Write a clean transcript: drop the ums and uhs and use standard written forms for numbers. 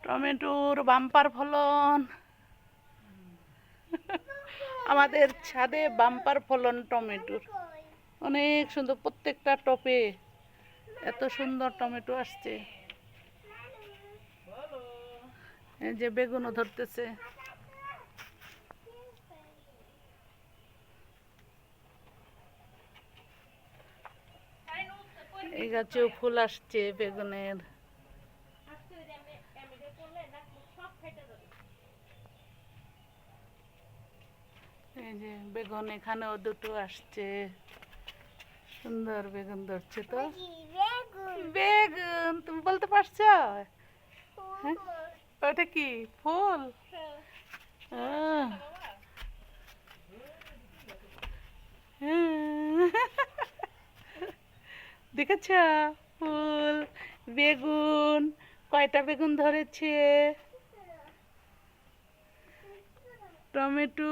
টমেটোর বাম্পার ফলন। আমাদের ছাদে বাম্পার ফলন টমেটোর, অনেক সুন্দর। প্রত্যেকটা টপে এত সুন্দর টমেটো আসছে। এই যে বেগুনও ধরতেছে। এই গাছেও ফুল আসছে বেগুনের। এই যে বেগুন এখানেও দুটো আসছে, সুন্দর বেগুন ধরছে। তো বেগুন তুমি বলতে পারছো? হ্যাঁ, ওটা কি ফুল? আহ, হ্যাঁ। দেখেছ ফুল, বেগুন, কয়টা বেগুন ধরেছে। টমেটো